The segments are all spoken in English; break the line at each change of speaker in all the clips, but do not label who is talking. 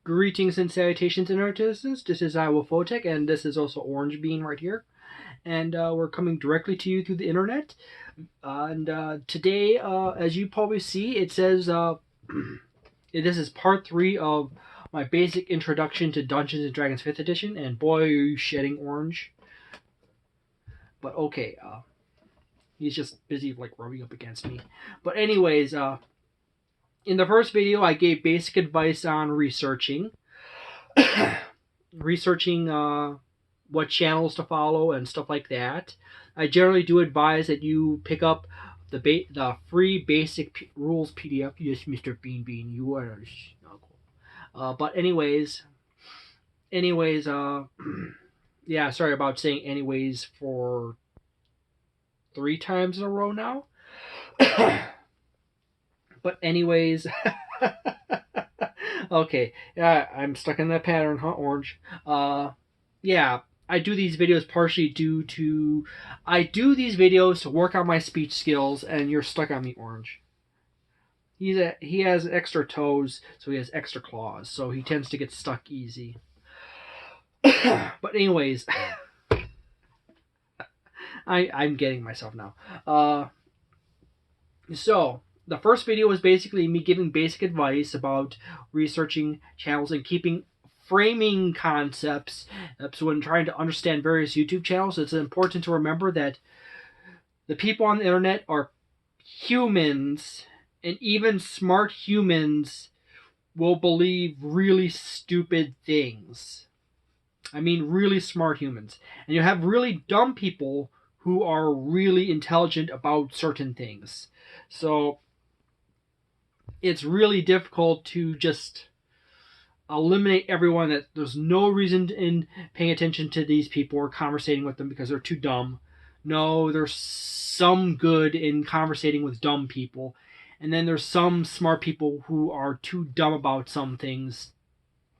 Greetings and salutations, internet citizens. This is Wolfphototech, and this is also Orange Bean right here. And we're coming directly to you through the internet. Today, as you probably see, it says this is part 3 of my basic introduction to Dungeons and Dragons 5th edition. And boy, are you shedding orange. But okay, he's just busy like rubbing up against me. But anyways, in the first video, I gave basic advice on researching what channels to follow and stuff like that. I generally do advise that you pick up the free basic rules PDF. Yes, Mr. Bean Bean, you are a snuggle. But anyways, yeah, sorry about saying anyways for 3 times in a row now. But anyways, okay, yeah, I'm stuck in that pattern, huh, Orange? Yeah, I do these videos partially due to I do these videos to work on my speech skills, and you're stuck on me, Orange. He has extra toes, so he has extra claws, so he tends to get stuck easy. But anyways, I'm getting myself now. So the first video was basically me giving basic advice about researching channels and framing concepts. So when trying to understand various YouTube channels, it's important to remember that the people on the internet are humans, and even smart humans will believe really stupid things. I mean, really smart humans. And you have really dumb people who are really intelligent about certain things. So it's really difficult to just eliminate everyone, that there's no reason in paying attention to these people or conversating with them because they're too dumb. No, there's some good in conversating with dumb people. And then there's some smart people who are too dumb about some things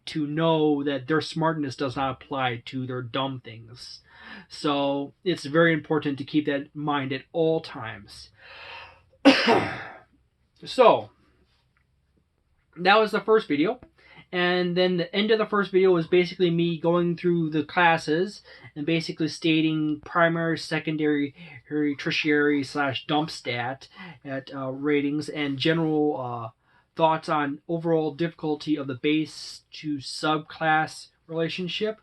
to know that their smartness does not apply to their dumb things. So it's very important to keep that in mind at all times. So that was the first video, and then the end of the first video was basically me going through the classes and basically stating primary, secondary, tertiary / dump stat at ratings and general thoughts on overall difficulty of the base to subclass relationship.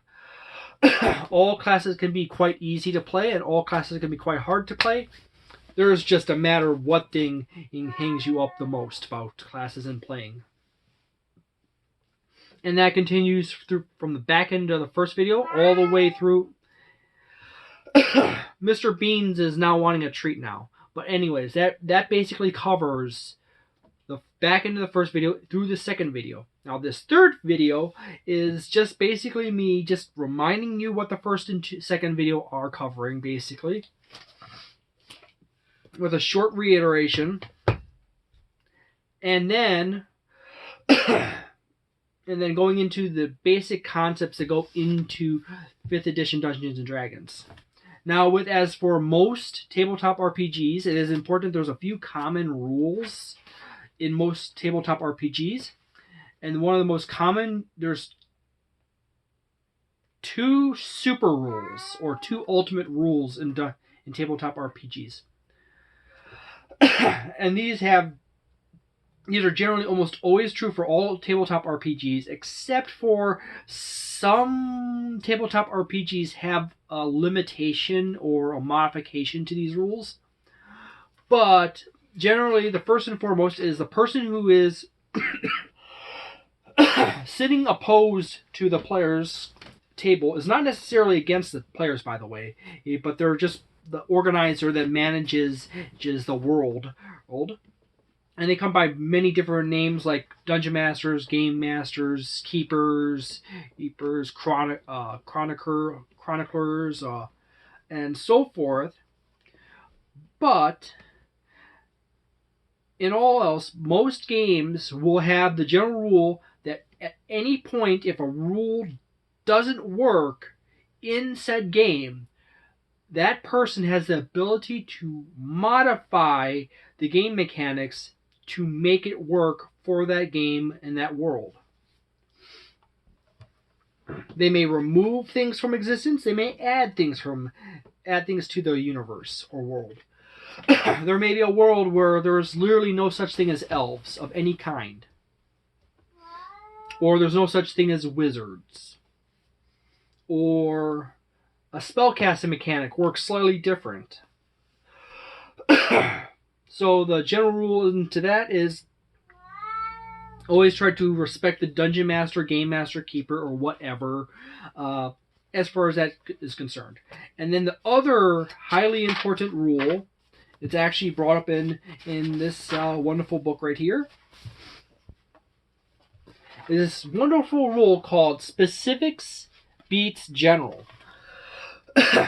All classes can be quite easy to play, and all classes can be quite hard to play. There's just a matter of what thing hangs you up the most about classes and playing. And that continues through from the back end of the first video all the way through. Mr. Beans is now wanting a treat now. But anyways, that basically covers the back end of the first video through the second video. Now this third video is just basically me just reminding you what the first and second video are covering, basically, with a short reiteration, and then going into the basic concepts that go into 5th edition Dungeons and Dragons. Now, as for most tabletop RPGs, it is important there's a few common rules in most tabletop RPGs. And one of the most common, there's 2 super rules, or 2 ultimate rules in tabletop RPGs. And these are generally almost always true for all tabletop RPGs, except for some tabletop RPGs have a limitation or a modification to these rules. But generally, the first and foremost is the person who is sitting opposed to the player's table is not necessarily against the players, by the way, but they're just the organizer that manages the world. And they come by many different names like Dungeon Masters, Game Masters, Keepers, Chroniclers, and so forth. But in all else, most games will have the general rule that at any point, if a rule doesn't work in said game, that person has the ability to modify the game mechanics to make it work for that game and that world. They may remove things from existence. They may add things to the universe or world. There may be a world where there's literally no such thing as elves of any kind. Or there's no such thing as wizards. Or a spellcasting mechanic works slightly different. So the general rule into that is always try to respect the dungeon master, game master, keeper, or whatever, as far as that is concerned. And then the other highly important rule, it's actually brought up in this wonderful book right here, is this wonderful rule called specifics beats general.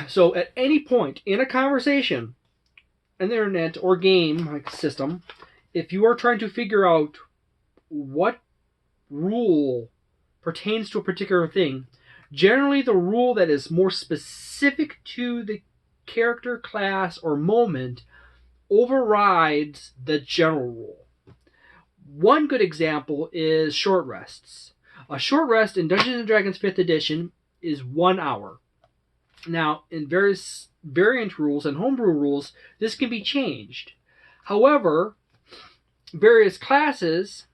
So at any point in a conversation, an internet or game like system, if you are trying to figure out what rule pertains to a particular thing, generally the rule that is more specific to the character, class, or moment overrides the general rule. One good example is short rests. A short rest in Dungeons & Dragons 5th edition is 1 hour. Now, in various variant rules and homebrew rules, this can be changed. However, various classes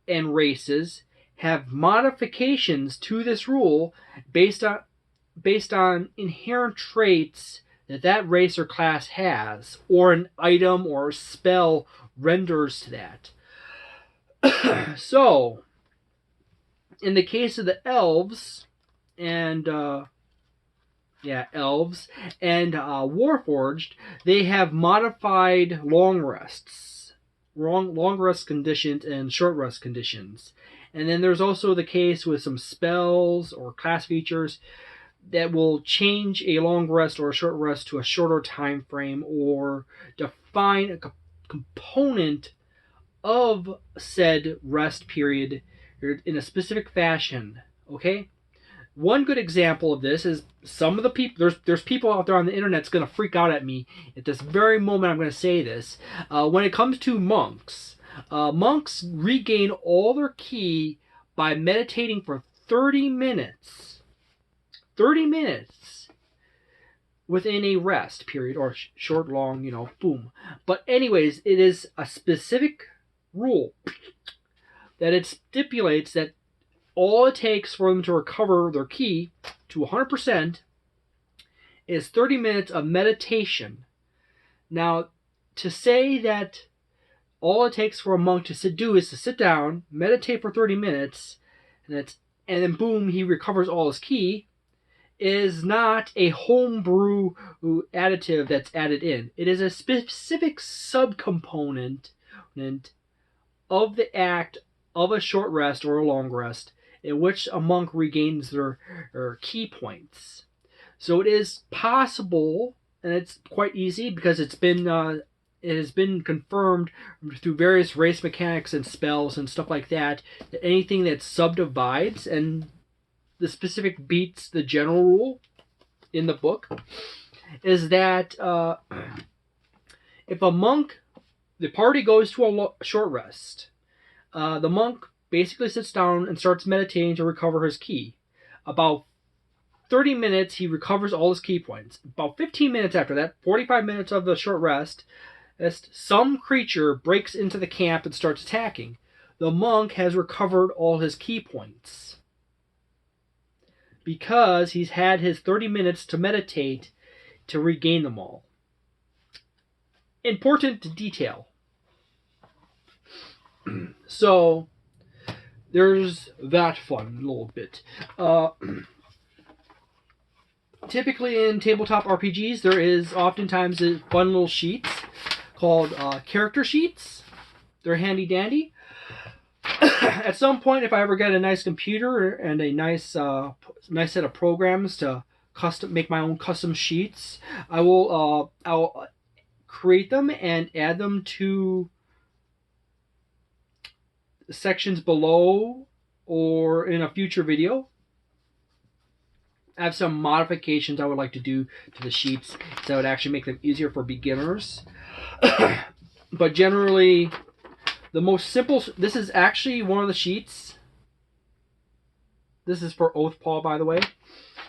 and races have modifications to this rule based on inherent traits that race or class has, or an item or spell renders to that. So, in the case of the elves and Warforged, they have modified long rest conditions and short rest conditions. And then there's also the case with some spells or class features that will change a long rest or a short rest to a shorter time frame, or define a component of said rest period in a specific fashion. Okay? One good example of this is some of the people, there's people out there on the internet that's going to freak out at me at this very moment I'm going to say this. When it comes to monks, monks regain all their ki by meditating for 30 minutes. 30 minutes within a rest period, or short, long, boom. But anyways, it is a specific rule that it stipulates that all it takes for them to recover their ki to 100% is 30 minutes of meditation. Now, to say that all it takes for a monk to do is to sit down, meditate for 30 minutes, and then boom, he recovers all his ki, is not a homebrew additive that's added in. It is a specific subcomponent of the act of a short rest or a long rest in which a monk regains their ki points. So it is possible, and it's quite easy because it has been confirmed through various race mechanics and spells and stuff like that anything that subdivides and the specific beats the general rule in the book is that if a monk, the party goes to a short rest, the monk basically sits down and starts meditating to recover his ki. About 30 minutes, he recovers all his ki points. About 15 minutes after that, 45 minutes of the short rest, some creature breaks into the camp and starts attacking. The monk has recovered all his ki points because he's had his 30 minutes to meditate to regain them all. Important detail. So, there's that fun little bit. Typically in tabletop RPGs, there is oftentimes fun little sheets called character sheets. They're handy dandy. At some point, if I ever get a nice computer and a nice set of programs to make my own custom sheets, I'll create them and add them to sections below or in a future video. I have some modifications I would like to do to the sheets that would actually make them easier for beginners. But generally, the most simple, this is actually one of the sheets This is for Oathpaw, by the way.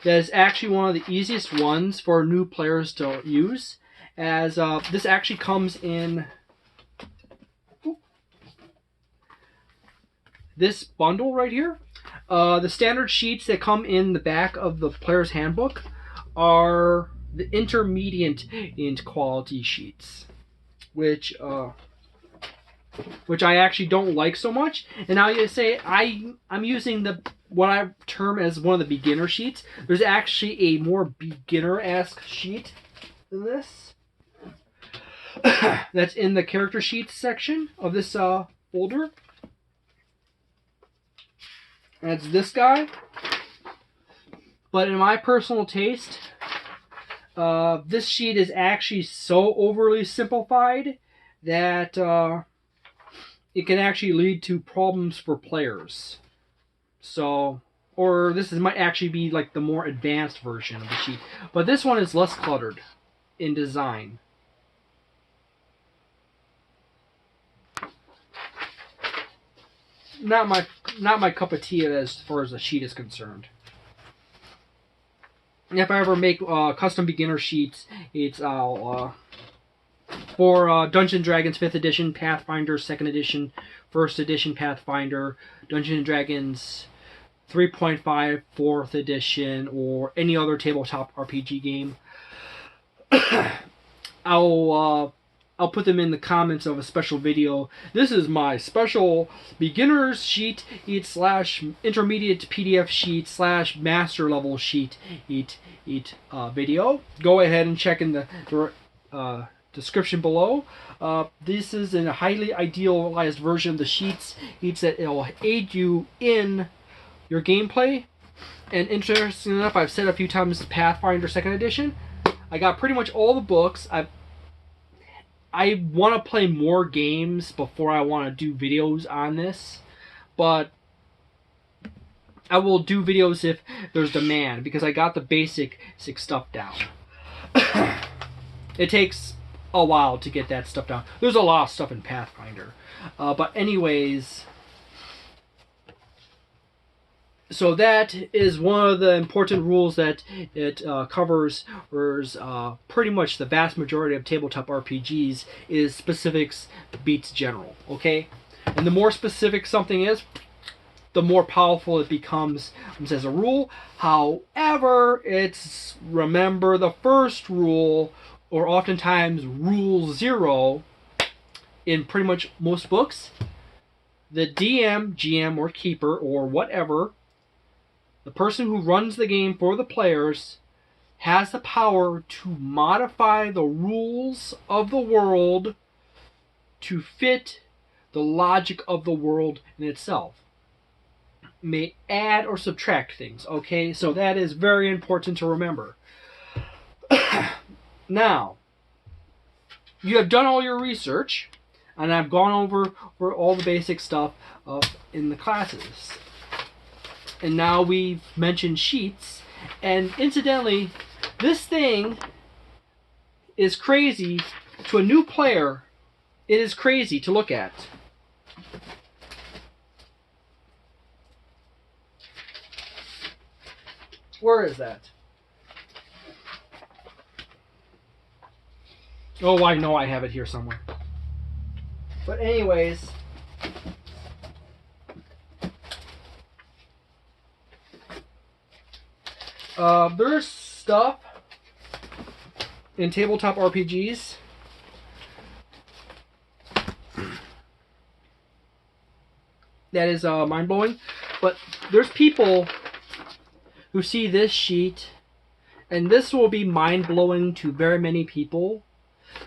That is actually one of the easiest ones for new players to use, as this actually comes in this bundle right here. The standard sheets that come in the back of the player's handbook are the intermediate in quality sheets, which I actually don't like so much. And now you say I'm using what I term as one of the beginner sheets. There's actually a more beginner-esque sheet than this. That's in the character sheets section of this folder. And it's this guy. But in my personal taste, this sheet is actually so overly simplified that it can actually lead to problems for players. So, or this might actually be like the more advanced version of the sheet. But this one is less cluttered in design. Not my cup of tea as far as the sheet is concerned. If I ever make custom beginner sheets, it's for Dungeons & Dragons 5th edition, Pathfinder 2nd edition, 1st edition Pathfinder, Dungeons & Dragons 3.5 4th edition, or any other tabletop RPG game. I'll put them in the comments of a special video. This is my special beginner's sheet / intermediate PDF sheet / master level sheet video. Go ahead and check in the description below. This is a highly idealized version of the sheets. That it will aid you in your gameplay. And interesting enough, I've said a few times Pathfinder 2nd edition. I got pretty much all the books. I want to play more games before I want to do videos on this, but I will do videos if there's demand, because I got the basic stuff down. It takes a while to get that stuff down. There's a lot of stuff in Pathfinder. But anyways, so that is one of the important rules that it covers, whereas pretty much the vast majority of tabletop RPGs is specifics beats general, okay? And the more specific something is, the more powerful it becomes as a rule. However, it's, remember the first rule, or oftentimes rule 0, in pretty much most books. The DM, GM, or keeper, or whatever, the person who runs the game for the players, has the power to modify the rules of the world to fit the logic of the world in itself. May add or subtract things, okay? So that is very important to remember. Now, you have done all your research, and I've gone over all the basic stuff in the classes. And now we've mentioned sheets. And incidentally, this thing is crazy to a new player. It is crazy to look at. Where is that? Oh, I know I have it here somewhere. But anyways, there's stuff in tabletop RPGs that is mind-blowing, but there's people who see this sheet, and this will be mind-blowing to very many people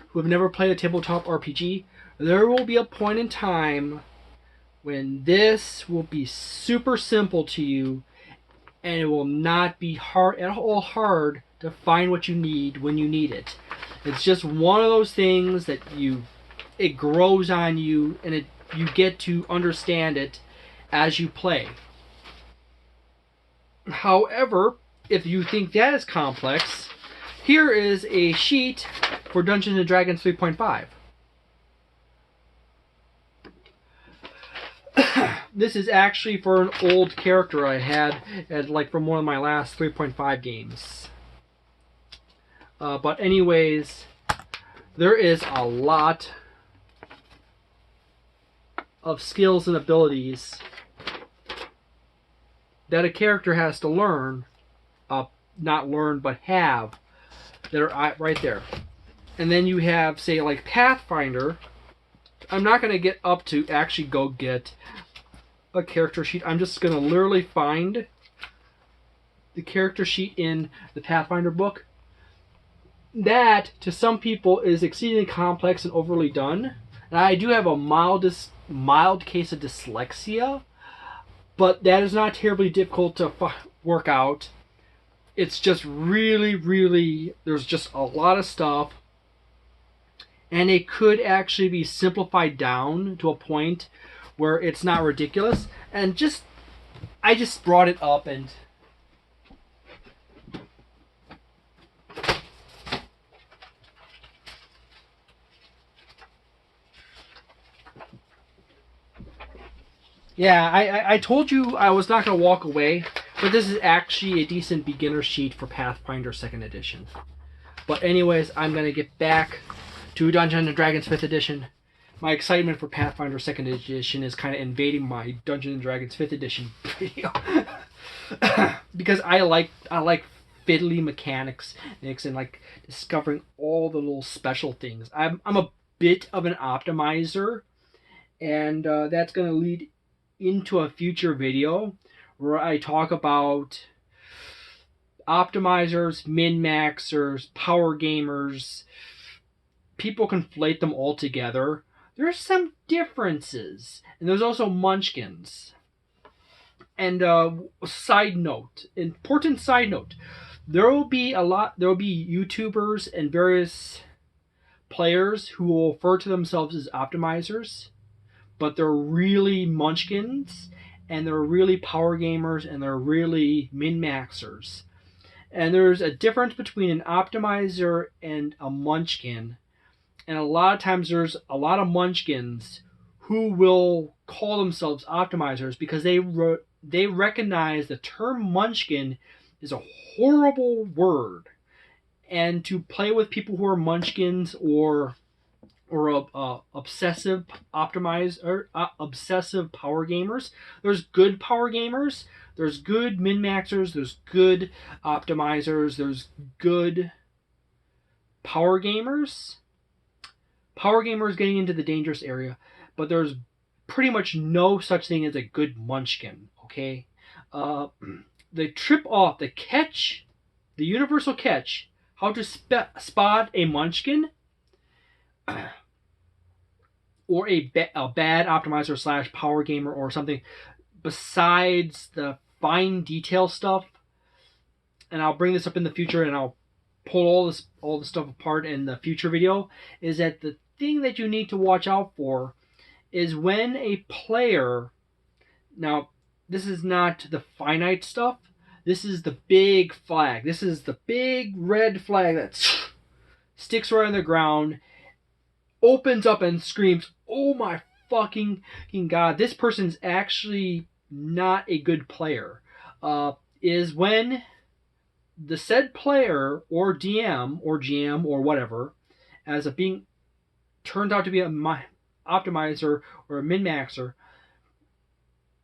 who have never played a tabletop RPG. There will be a point in time when this will be super simple to you, and it will not be hard at all to find what you need when you need it. It's just one of those things that it grows on you, and you get to understand it as you play. However, if you think that is complex, here is a sheet for Dungeons & Dragons 3.5. This is actually for an old character I had like from one of my last 3.5 games. But anyways, there is a lot of skills and abilities that a character has to learn, not learn, but have, that are right there. And then you have, say, like Pathfinder. I'm not going to get up to actually go get a character sheet. I'm just going to literally find the character sheet in the Pathfinder book. That, to some people, is exceedingly complex and overly done. And I do have a mild case of dyslexia, but that is not terribly difficult to work out. It's just really, there's just a lot of stuff, and it could actually be simplified down to a point where it's not ridiculous. And I just brought it up, and yeah, I told you I was not going to walk away, but this is actually a decent beginner sheet for Pathfinder 2nd Edition. But anyways, I'm going to get back to Dungeons & Dragons 5th Edition. My excitement for Pathfinder 2nd Edition is kind of invading my Dungeons & Dragons 5th Edition video. Because I like fiddly mechanics and like discovering all the little special things. I'm a bit of an optimizer, and that's going to lead into a future video where I talk about optimizers, min-maxers, power gamers. People conflate them all together. There's some differences, and there's also munchkins. And important side note, there will be YouTubers and various players who will refer to themselves as optimizers, but they're really munchkins, and they're really power gamers, and they're really min-maxers. And there's a difference between an optimizer and a munchkin. And a lot of times there's a lot of munchkins who will call themselves optimizers because they recognize the term munchkin is a horrible word. And to play with people who are munchkins or obsessive obsessive power gamers, there's good power gamers, there's good min-maxers, there's good optimizers, there's good power gamers. Power gamers getting into the dangerous area, but there's pretty much no such thing as a good munchkin, okay? The universal catch, how to spot a munchkin, or a bad optimizer / power gamer or something, besides the fine detail stuff, and I'll bring this up in the future and I'll pull all the stuff apart in the future video, is that the thing that you need to watch out for is when a player, now this is not the finite stuff, this is the big flag, this is the big red flag that sticks right on the ground, opens up and screams, "Oh my fucking god, this person's actually not a good player," is when the said player or DM or GM or whatever, as a being turned out to be an optimizer or a min-maxer,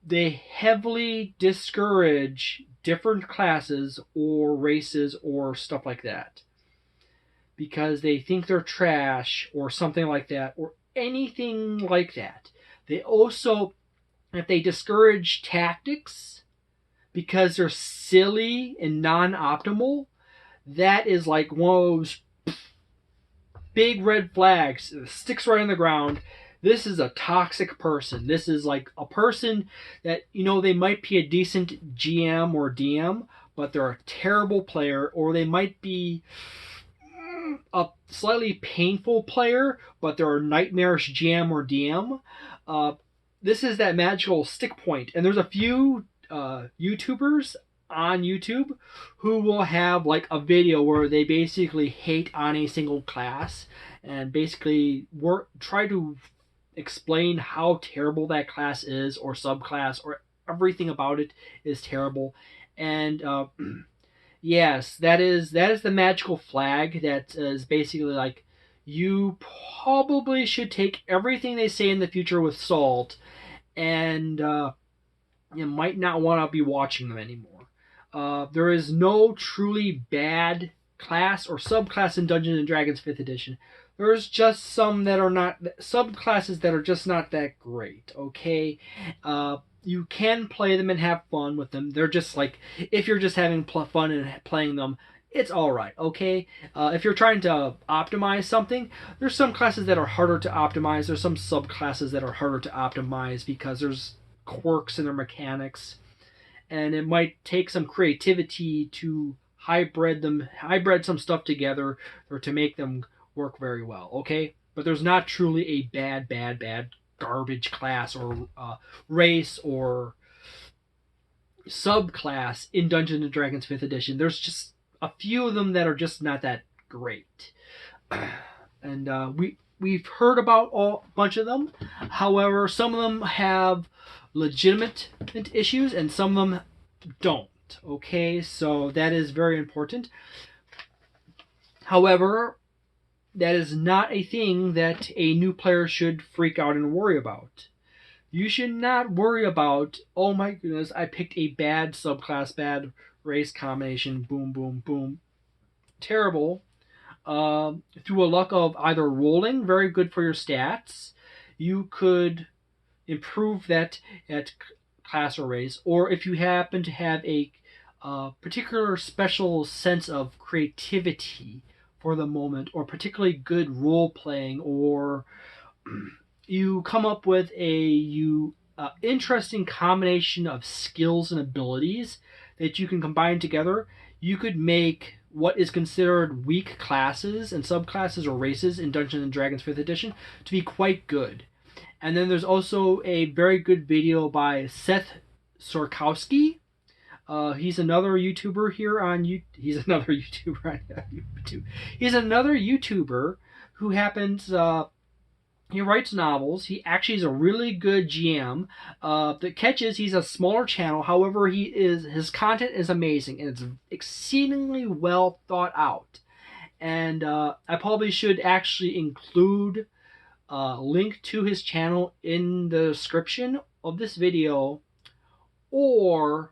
they heavily discourage different classes or races or stuff like that because they think they're trash or something like that or anything like that. They also, if they discourage tactics because they're silly and non-optimal, that is like one of those big red flags. It sticks right on the ground. This is a toxic person. This is like a person that, they might be a decent GM or DM, but they're a terrible player, or they might be a slightly painful player, but they're a nightmarish GM or DM. This is that magical stick point. And there's a few YouTubers on YouTube who will have like a video where they basically hate on a single class and basically try to explain how terrible that class is or subclass or everything about it is terrible. And yes, that is the magical flag that is basically like you probably should take everything they say in the future with salt, and you might not want to be watching them anymore. There is no truly bad class or subclass in Dungeons and Dragons 5th edition. There's just some that are not subclasses that are just not that great. Okay, you can play them and have fun with them. They're just like if you're just having fun and playing them, it's all right. Okay, if you're trying to optimize something, there's some classes that are harder to optimize. There's some subclasses that are harder to optimize because there's quirks in their mechanics, and it might take some creativity to hybrid some stuff together or to make them work very well. Okay, but there's not truly a bad garbage class or race or subclass in Dungeons and Dragons 5th edition. There's just a few of them that are just not that great, and we've heard about a bunch of them. However, some of them have legitimate issues and some of them don't. Okay, so that is very important. However, that is not a thing that a new player should freak out and worry about. You should not worry about, oh my goodness, I picked a bad subclass, bad race combination, boom, boom, boom. Terrible. Through a luck of either rolling, very good for your stats, you could improve that at class or race, or if you happen to have a particular special sense of creativity for the moment, or particularly good role playing, or you come up with a interesting combination of skills and abilities that you can combine together, you could make what is considered weak classes and subclasses or races in Dungeons and Dragons 5th edition to be quite good. And then there's also a very good video by Seth Shorkowsky. He's another YouTuber here on YouTube. He's another YouTuber on YouTube. He's another YouTuber who happens. He writes novels. He actually is a really good GM. The catch is he's a smaller channel. However, his content is amazing and it's exceedingly well thought out. And I probably should actually include a link to his channel in the description of this video, or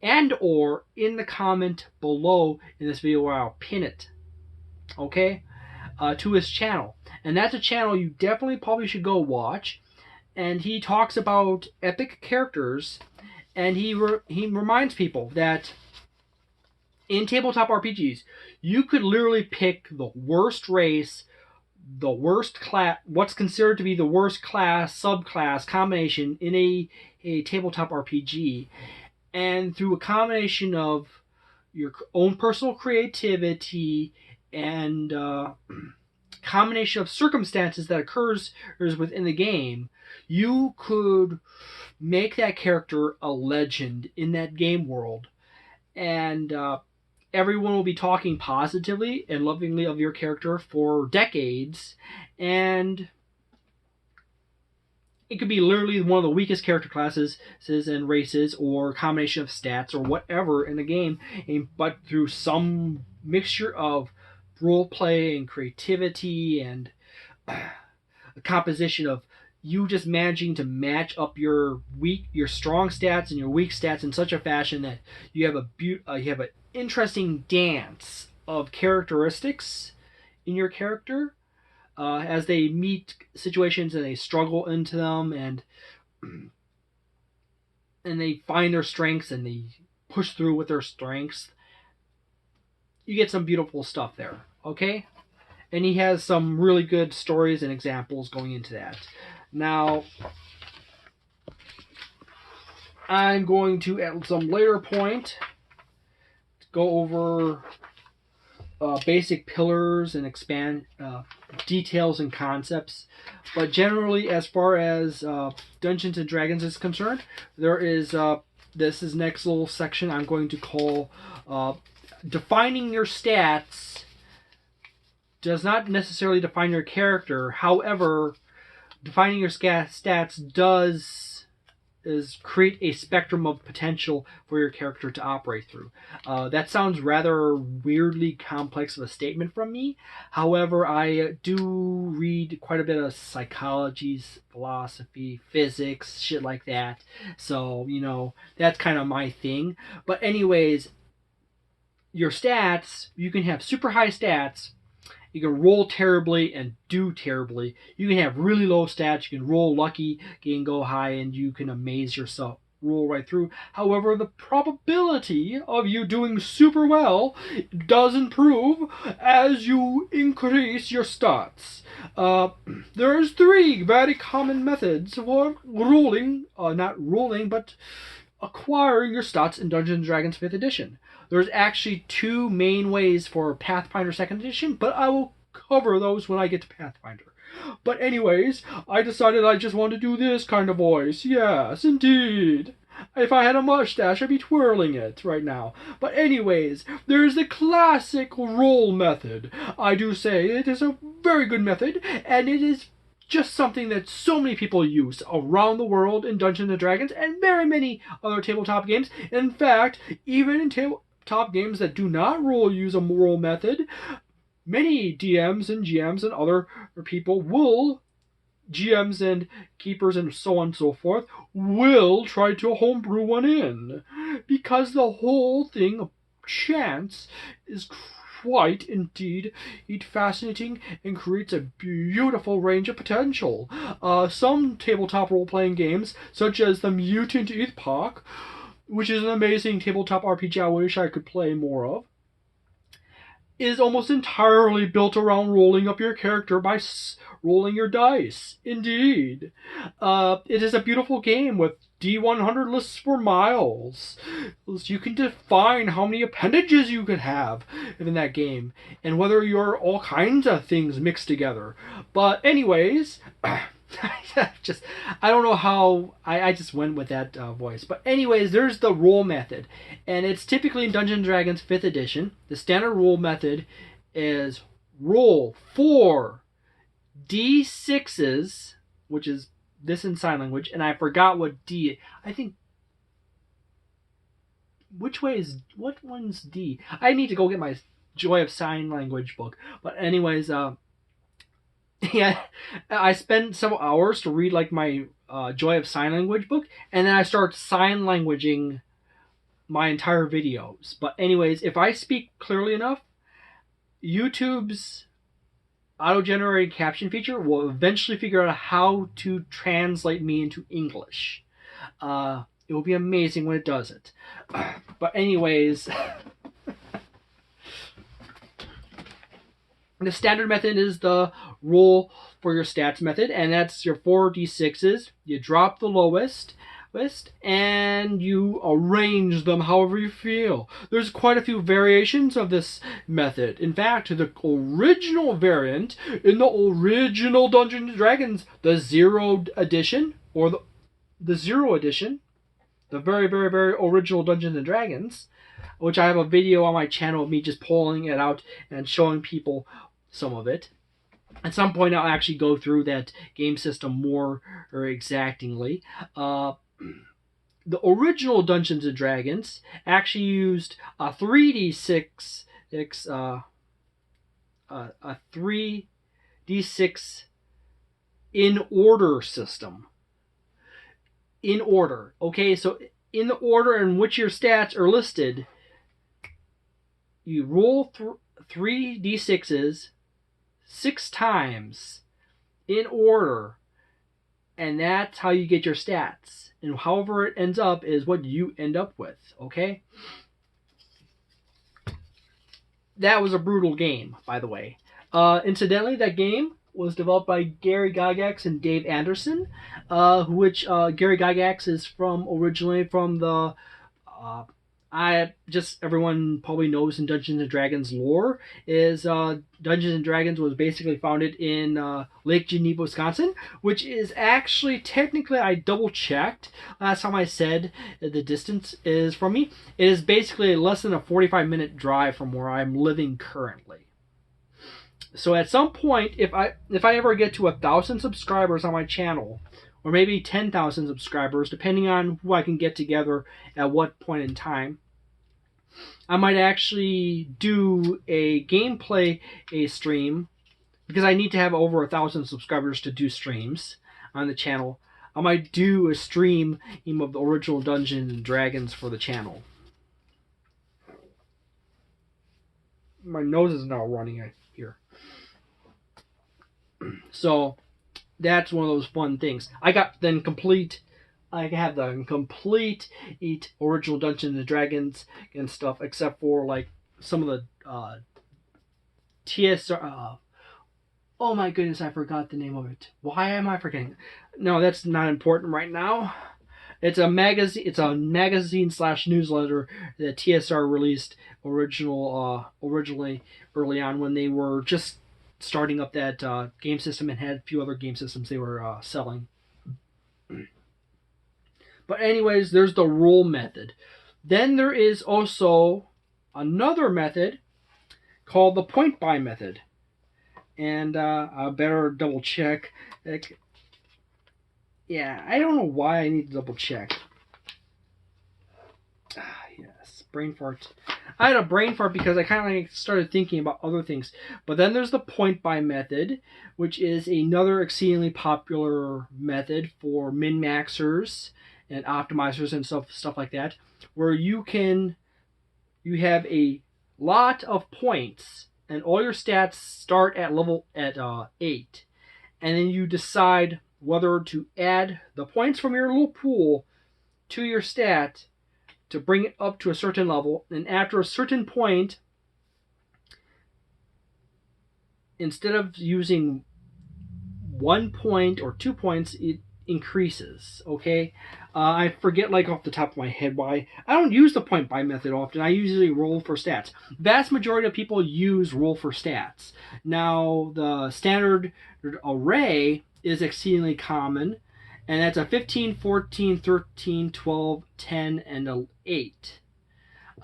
in the comment below in this video where I'll pin it. Okay, to his channel, and that's a channel you definitely probably should go watch. And he talks about epic characters, and he reminds people that in tabletop RPGs, you could literally pick the worst race, the worst class, what's considered to be the worst class, subclass combination in a tabletop RPG, and through a combination of your own personal creativity and combination of circumstances that occurs within the game, you could make that character a legend in that game world, and everyone will be talking positively and lovingly of your character for decades, and it could be literally one of the weakest character classes and races or a combination of stats or whatever in the game, but through some mixture of role play and creativity and a composition of you just managing to match up your strong stats and your weak stats in such a fashion that you have an interesting dance of characteristics in your character as they meet situations and they struggle into them, and they find their strengths and they push through with their strengths. You get some beautiful stuff there, okay? And he has some really good stories and examples going into that. Now, I'm going to, at some later point, go over basic pillars and expand details and concepts. But generally, as far as Dungeons and Dragons is concerned, there is this is next little section I'm going to call defining your stats. Does not necessarily define your character. However, defining your stats is create a spectrum of potential for your character to operate through. That sounds rather weirdly complex of a statement from me. However, I do read quite a bit of psychology, philosophy, physics, shit like that. So, that's kind of my thing. But anyways, your stats, you can have super high stats. You can roll terribly and do terribly. You can have really low stats. You can roll lucky, you can go high, and you can amaze yourself. Roll right through. However, the probability of you doing super well does improve as you increase your stats. There's 3 very common methods for rolling, not rolling, but acquiring your stats in Dungeons & Dragons 5th edition. There's actually 2 main ways for Pathfinder 2nd edition, but I will cover those when I get to Pathfinder. But anyways, I decided I just want to do this kind of voice. Yes, indeed. If I had a mustache, I'd be twirling it right now. But anyways, there's the classic roll method. I do say it is a very good method, and it is just something that so many people use around the world in Dungeons & Dragons and very many other tabletop games. In fact, even in tabletop games that do not use a roll method, many DMs and GMs and other people GMs and keepers and so on and so forth, will try to homebrew one in. Because the whole thing of chance is quite indeed fascinating and creates a beautiful range of potential. Some tabletop role-playing games, such as the Mutant Epoch, which is an amazing tabletop RPG I wish I could play more of, is almost entirely built around rolling up your character by rolling your dice. Indeed. It is a beautiful game with D100 lists for miles. You can define how many appendages you could have in that game, and whether you're all kinds of things mixed together. But anyways, I don't know how I just went with that voice. But anyways, there's the roll method, and it's typically in Dungeons & Dragons 5th edition. The standard roll method is roll 4 D6s, which is this in sign language, and I forgot what D. I think what one's D? I need to go get my Joy of Sign Language book. But anyways, yeah, I spent several hours to read like my Joy of Sign Language book, and then I start sign languaging my entire videos. But anyways, if I speak clearly enough, YouTube's auto-generated caption feature will eventually figure out how to translate me into English. It will be amazing when it does it. But anyways, the standard method is the roll for your stats method, and that's your 4d6s. You drop the lowest, and you arrange them however you feel. There's quite a few variations of this method. In fact, the original variant in the original Dungeons & Dragons, the 0 edition, or the 0 edition, the very, very, very original Dungeons & Dragons, which I have a video on my channel of me just pulling it out and showing people some of it. At some point, I'll actually go through that game system more exactingly. The original Dungeons & Dragons actually used a 3d6 in order system. In order. Okay, so in the order in which your stats are listed, you roll 3d6s 6 times in order, and that's how you get your stats. And however it ends up is what you end up with, okay? That was a brutal game, by the way. Incidentally, that game was developed by Gary Gygax and Dave Anderson, which Gary Gygax is originally from the everyone probably knows in Dungeons & Dragons lore is Dungeons & Dragons was basically founded in Lake Geneva, Wisconsin, which is actually technically, I double checked last time I said the distance is from me. It is basically less than a 45-minute drive from where I'm living currently. So at some point, if I ever get to 1,000 subscribers on my channel, or maybe 10,000 subscribers, depending on who I can get together at what point in time, I might actually do a gameplay stream, because I need to have over 1,000 subscribers to do streams on the channel. I might do a stream of the original Dungeons and Dragons for the channel. My nose is now running here. So that's one of those fun things. I have the complete original Dungeons and Dragons and stuff, except for like some of the TSR. Oh my goodness, I forgot the name of it. Why am I forgetting? No, that's not important right now. It's a magazine. It's a magazine/newsletter that TSR released originally early on when they were just starting up that game system and had a few other game systems they were selling. But anyways, there's the rule method. Then there is also another method called the point buy method. And I better double check. Yeah, I don't know why I need to double check. Yes, brain fart. I had a brain fart because I kind of like started thinking about other things. But then there's the point buy method, which is another exceedingly popular method for min-maxers and optimizers and stuff like that, where you have a lot of points and all your stats start at level 8, and then you decide whether to add the points from your little pool to your stat to bring it up to a certain level. And after a certain point, instead of using 1 point or 2 points, it increases. Okay, I forget like off the top of my head why I don't use the point buy method often. I usually roll for stats. Vast majority of people use roll for stats. Now the standard array is exceedingly common, and that's a 15, 14, 13, 12, 10, and 8.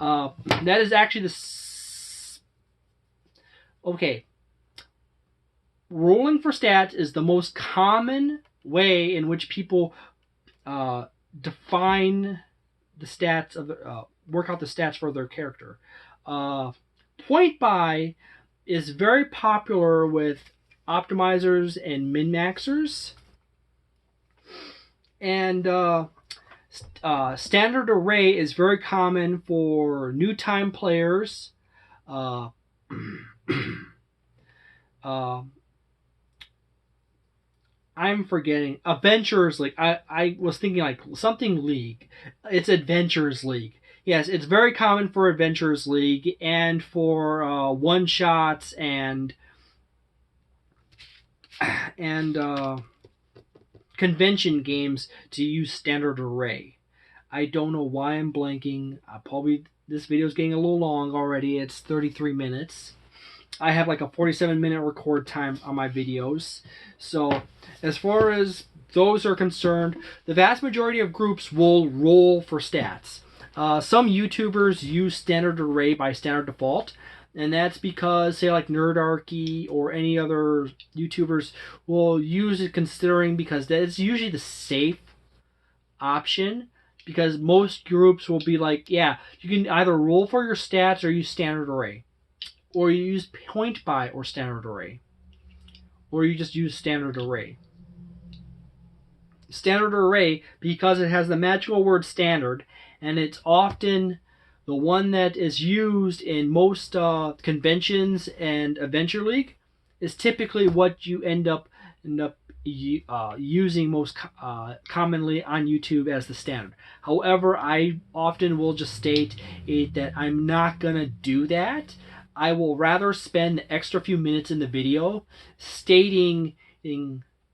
That is actually okay. Rolling for stats is the most common way in which people define the stats of work out the stats for their character. Point buy is very popular with optimizers and min-maxers, and standard array is very common for new time players. I'm forgetting. Adventures League. I was thinking like something League. It's Adventures League. Yes, it's very common for Adventures League and for one-shots and convention games to use standard array. I don't know why I'm blanking. This video is getting a little long already. It's 33 minutes. I have like a 47-minute record time on my videos. So as far as those are concerned, the vast majority of groups will roll for stats. Some YouTubers use standard array by standard default, and that's because, say, like Nerdarchy or any other YouTubers will use it considering because that's usually the safe option, because most groups will be like, yeah, you can either roll for your stats or use standard array. Or you use point buy or standard array. Or you just use standard array. Standard array, because it has the magical word standard, and it's often the one that is used in most conventions and Adventure League, is typically what you end up using most commonly on YouTube as the standard. However, I often will just state that I'm not going to do that. I will rather spend the extra few minutes in the video stating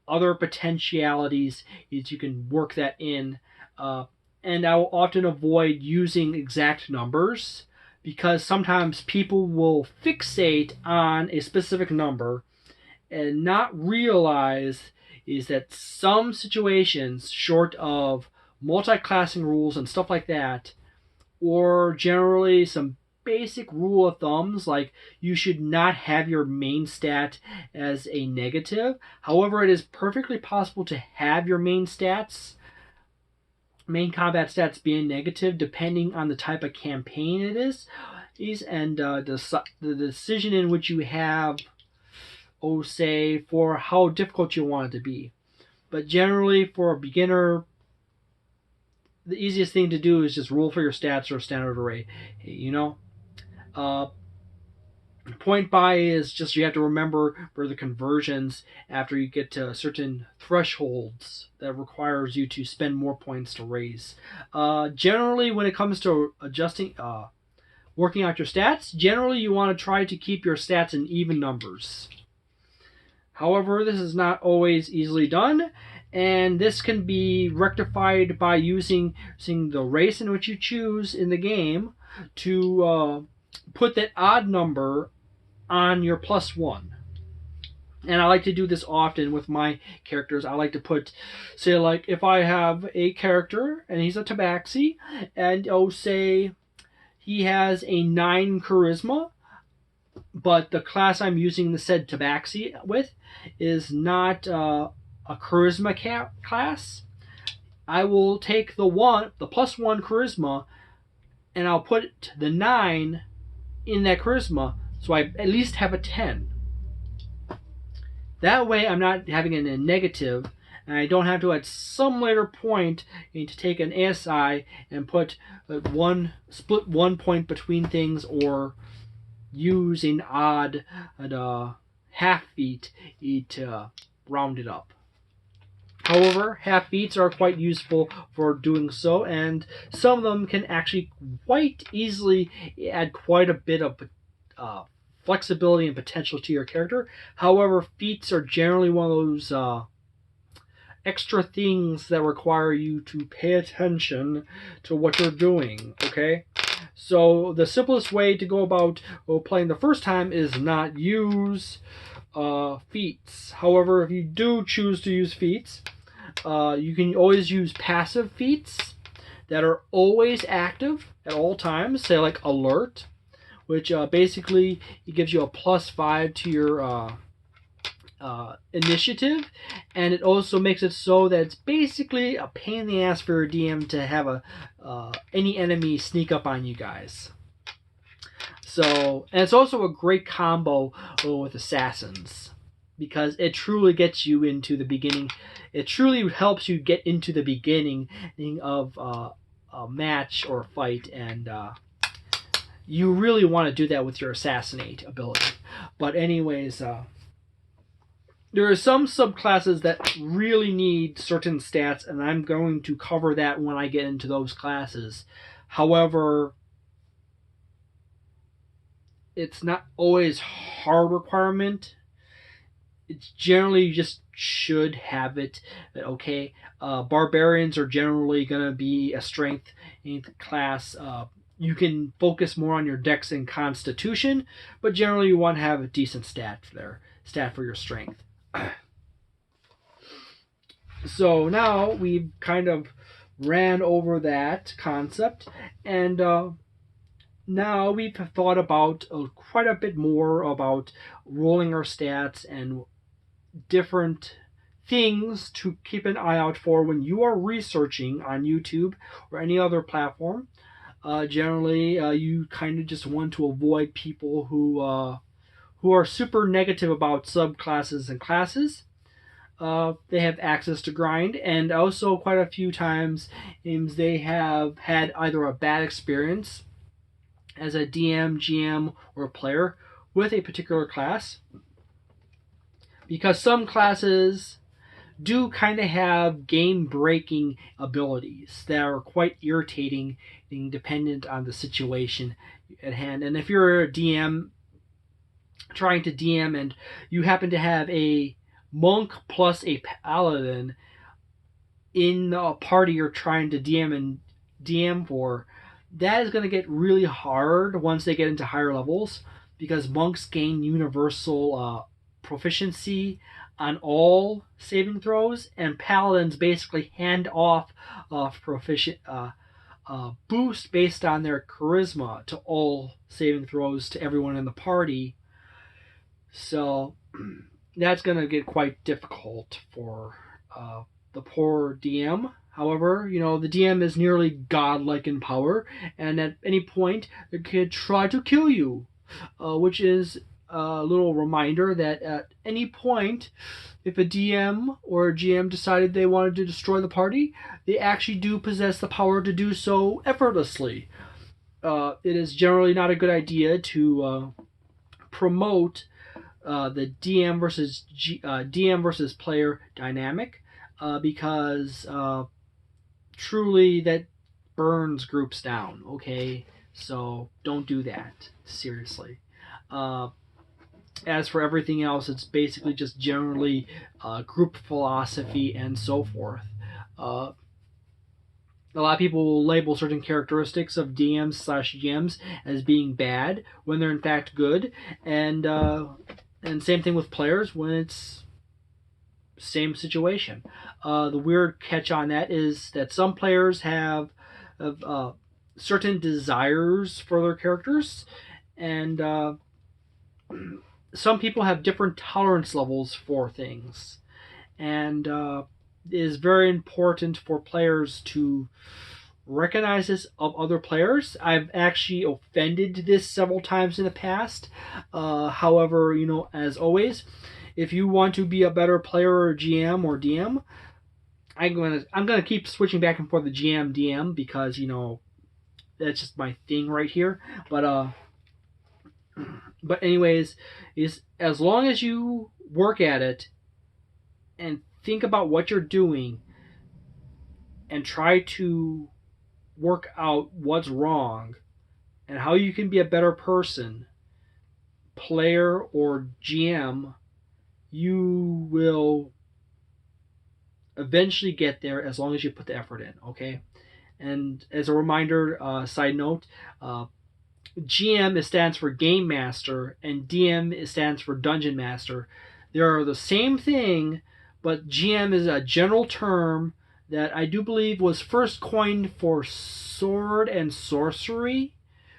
other potentialities that you can work that in. And I will often avoid using exact numbers because sometimes people will fixate on a specific number and not realize is that some situations, short of multi-classing rules and stuff like that, or generally some basic rule of thumbs, like you should not have your main stat as a negative. However, it is perfectly possible to have your main combat stats being negative depending on the type of campaign it is, and the decision in which you have, say, for how difficult you want it to be. But generally, for a beginner, the easiest thing to do is just roll for your stats or standard array. Point buy is just you have to remember for the conversions after you get to certain thresholds that requires you to spend more points to raise. Generally, when it comes to adjusting, working out your stats, generally you want to try to keep your stats in even numbers. However, this is not always easily done, and this can be rectified by using the race in which you choose in the game to put that odd number on your +1. And I like to do this often with my characters. I like to put, say, like if I have a character and he's a tabaxi, and say he has a 9 charisma, but the class I'm using the said tabaxi with is not a charisma class, I will take the +1 charisma, and I'll put the 9 in that charisma, so I at least have a 10. That way I'm not having it in a negative, and I don't have to at some later point need to take an ASI and split 1 point between things, or use an odd half feat to round it up. However, half feats are quite useful for doing so, and some of them can actually quite easily add quite a bit of flexibility and potential to your character. However, feats are generally one of those extra things that require you to pay attention to what you're doing, okay? So the simplest way to go about playing the first time is not use feats. However, if you do choose to use feats, you can always use passive feats that are always active at all times, say like alert, which basically it gives you a +5 to your initiative, and it also makes it so that it's basically a pain in the ass for your DM to have any enemy sneak up on you guys. So, and it's also a great combo with assassins, because it truly gets you into the beginning. It truly helps you get into the beginning of a match or a fight, and you really want to do that with your assassinate ability. But anyways, there are some subclasses that really need certain stats, and I'm going to cover that when I get into those classes. However, it's not always hard requirement. It's generally you just should have it. Okay, barbarians are generally going to be a strength class. You can focus more on your dex and constitution, but generally you want to have a decent stat for your strength. So now we've kind of ran over that concept, and now we've thought about quite a bit more about rolling our stats and different things to keep an eye out for when you are researching on YouTube or any other platform. Generally, you kind of just want to avoid people who are super negative about subclasses and classes. They have access to grind, and also quite a few times they have had either a bad experience as a DM, GM, or a player with a particular class, because some classes do kind of have game-breaking abilities that are quite irritating, being dependent on the situation at hand. And if you're a DM trying to DM and you happen to have a monk plus a paladin in a party you're trying to DM for, that is going to get really hard once they get into higher levels, because monks gain universal proficiency on all saving throws, and paladins basically hand off boost based on their charisma to all saving throws to everyone in the party. So that's going to get quite difficult for the poor DM. However, the DM is nearly godlike in power, and at any point they could try to kill you, which is a little reminder that at any point, if a DM or a GM decided they wanted to destroy the party, they actually do possess the power to do so effortlessly. It is generally not a good idea to promote the DM versus player dynamic, because truly that burns groups down. Okay, so don't do that. Seriously. As for everything else, it's basically just generally group philosophy and so forth. A lot of people will label certain characteristics of DMs/GMs as being bad when they're in fact good, and same thing with players when it's same situation. The weird catch on that is that some players have certain desires for their characters, and some people have different tolerance levels for things, and it is very important for players to recognize this of other players. I've actually offended this several times in the past. However, as always, if you want to be a better player or GM or DM, I'm gonna keep switching back and forth the GM DM because that's just my thing right here. But anyways, is as long as you work at it and think about what you're doing and try to work out what's wrong and how you can be a better person, player or GM, you will eventually get there as long as you put the effort in, okay? And as a reminder, side note, GM stands for Game Master and DM stands for Dungeon Master. They are the same thing, but GM is a general term that I do believe was first coined for sword and sorcery,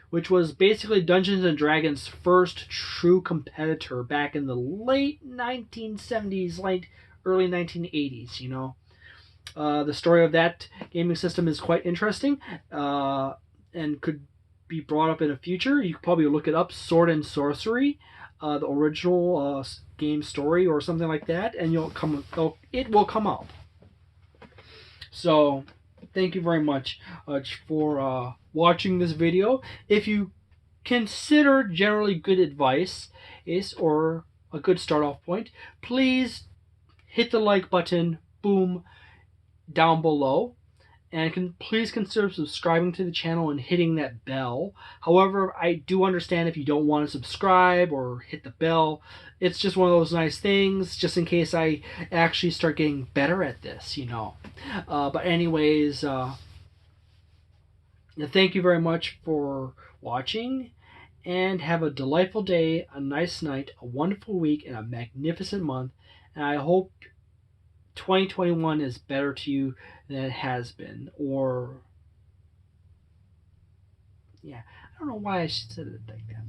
which was basically Dungeons and Dragons' first true competitor back in the late 1970s, late early 1980s. The story of that gaming system is quite interesting, and could be brought up in the future. You could probably look it up, Sword and Sorcery, the original game story or something like that, and it will come up. So, thank you very much for watching this video. If you consider generally good advice or a good start off point, please hit the like button, boom, down below. And please consider subscribing to the channel and hitting that bell. However, I do understand if you don't want to subscribe or hit the bell. It's just one of those nice things, just in case I actually start getting better at this, But anyways, thank you very much for watching, and have a delightful day, a nice night, a wonderful week, and a magnificent month. And I hope 2021 is better to you than it has been. I don't know why I said it like that.